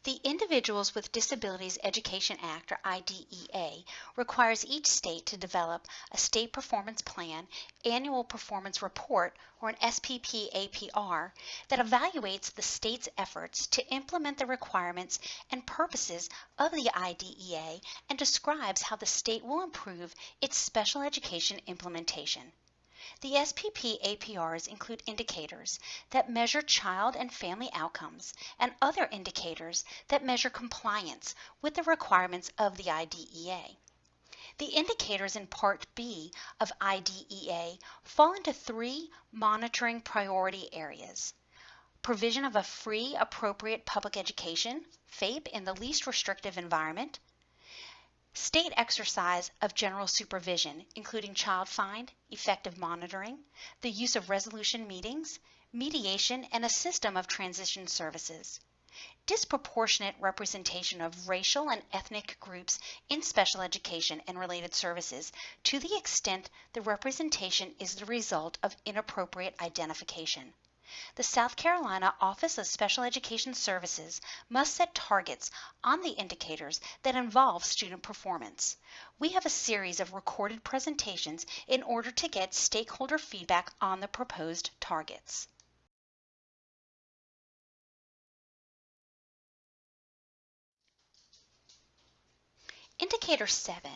The Individuals with Disabilities Education Act, or IDEA, requires each state to develop a State Performance Plan, Annual Performance Report, or an SPP APR, that evaluates the state's efforts to implement the requirements and purposes of the IDEA and describes how the state will improve its special education implementation. The SPP APRs include indicators that measure child and family outcomes and other indicators that measure compliance with the requirements of the IDEA. The indicators in Part B of IDEA fall into three monitoring priority areas: provision of a free, appropriate public education, FAPE, in the least restrictive environment; state exercise of general supervision, including child find, effective monitoring, the use of resolution meetings, mediation, and a system of transition services; disproportionate representation of racial and ethnic groups in special education and related services to the extent the representation is the result of inappropriate identification. The South Carolina Office of Special Education Services must set targets on the indicators that involve student performance. We have a series of recorded presentations in order to get stakeholder feedback on the proposed targets. Indicator 7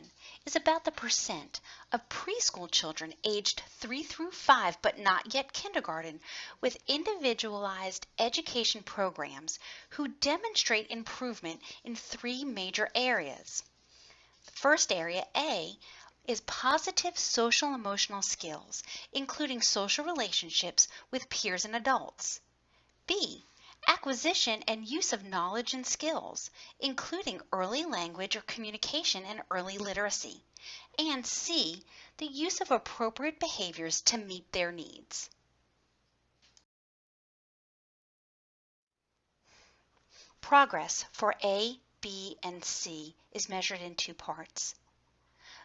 is about the percent of preschool children aged 3 through 5 but not yet kindergarten with individualized education programs who demonstrate improvement in three major areas. The first area, A, is positive social emotional skills, including social relationships with peers and adults. B, acquisition and use of knowledge and skills, including early language or communication and early literacy. And C, the use of appropriate behaviors to meet their needs. Progress for A, B, and C is measured in two parts.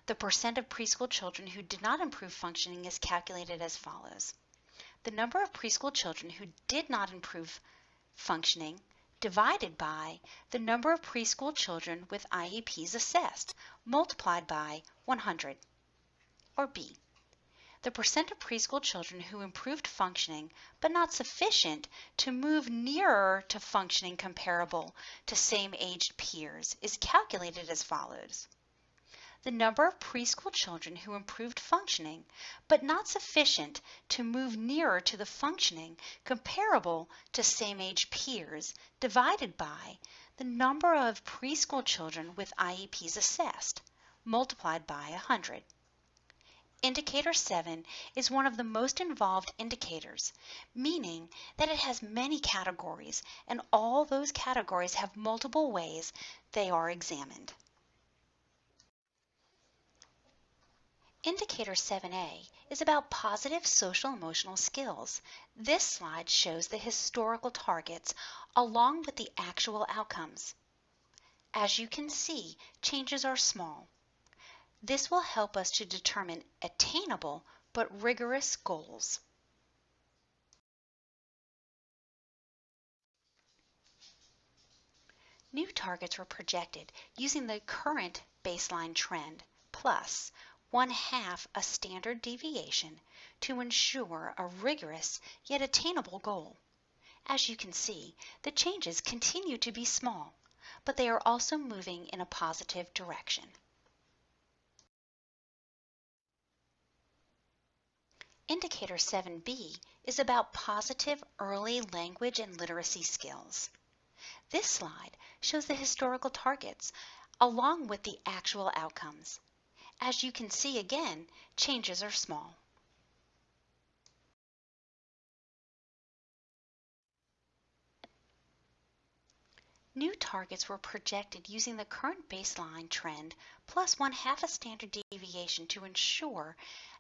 The percent of preschool children who did not improve functioning is calculated as follows. The number of preschool children who did not improve functioning divided by the number of preschool children with IEPs assessed multiplied by 100. Or B, the percent of preschool children who improved functioning but not sufficient to move nearer to functioning comparable to same-aged peers is calculated as follows. The number of preschool children who improved functioning but not sufficient to move nearer to the functioning comparable to same-age peers divided by the number of preschool children with IEPs assessed multiplied by 100. Indicator 7 is one of the most involved indicators, meaning that it has many categories and all those categories have multiple ways they are examined. Indicator 7A is about positive social-emotional skills. This slide shows the historical targets along with the actual outcomes. As you can see, changes are small. This will help us to determine attainable but rigorous goals. New targets were projected using the current baseline trend plus 1/2 a standard deviation to ensure a rigorous yet attainable goal. As you can see, the changes continue to be small, but they are also moving in a positive direction. Indicator 7B is about positive early language and literacy skills. This slide shows the historical targets along with the actual outcomes. As you can see again, changes are small. New targets were projected using the current baseline trend plus 1/2 a standard deviation to ensure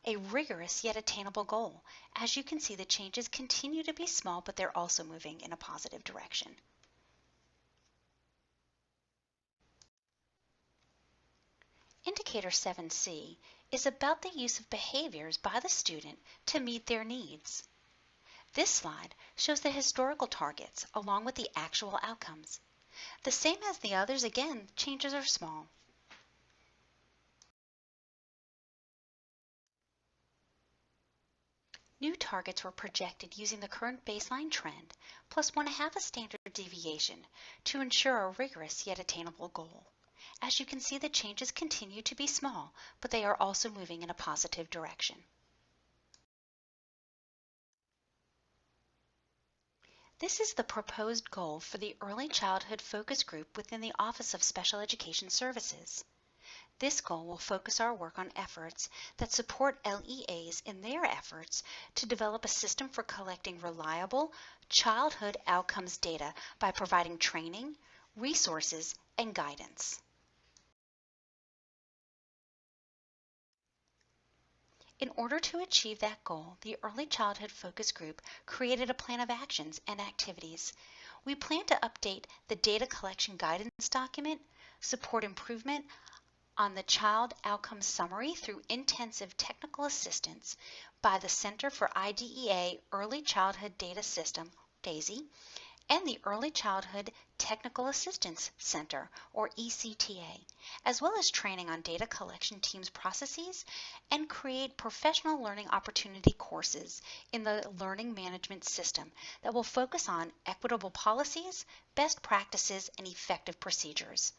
a rigorous yet attainable goal. As you can see, the changes continue to be small, but they're also moving in a positive direction. Indicator 7C is about the use of behaviors by the student to meet their needs. This slide shows the historical targets along with the actual outcomes. The same as the others, again, changes are small. New targets were projected using the current baseline trend plus 1/2 a standard deviation to ensure a rigorous yet attainable goal. As you can see, the changes continue to be small, but they are also moving in a positive direction. This is the proposed goal for the Early Childhood Focus Group within the Office of Special Education Services. This goal will focus our work on efforts that support LEAs in their efforts to develop a system for collecting reliable childhood outcomes data by providing training, resources, and guidance. In order to achieve that goal, the Early Childhood Focus Group created a plan of actions and activities. We plan to update the data collection guidance document, support improvement on the Child Outcomes Summary through intensive technical assistance by the Center for IDEA Early Childhood Data System, DAISY, and the Early Childhood Technical Assistance Center, or ECTA, as well as training on data collection teams' processes, and create professional learning opportunity courses in the learning management system that will focus on equitable policies, best practices, and effective procedures.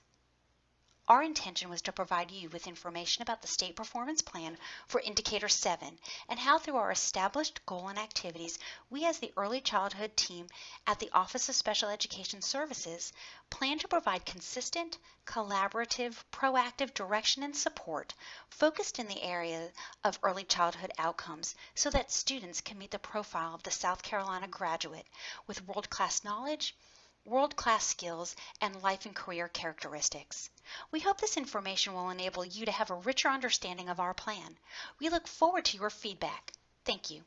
Our intention was to provide you with information about the State Performance Plan for Indicator 7 and how through our established goal and activities, we as the Early Childhood team at the Office of Special Education Services plan to provide consistent, collaborative, proactive direction and support focused in the area of early childhood outcomes so that students can meet the profile of the South Carolina graduate with world-class knowledge, world-class skills, and life and career characteristics. We hope this information will enable you to have a richer understanding of our plan. We look forward to your feedback. Thank you.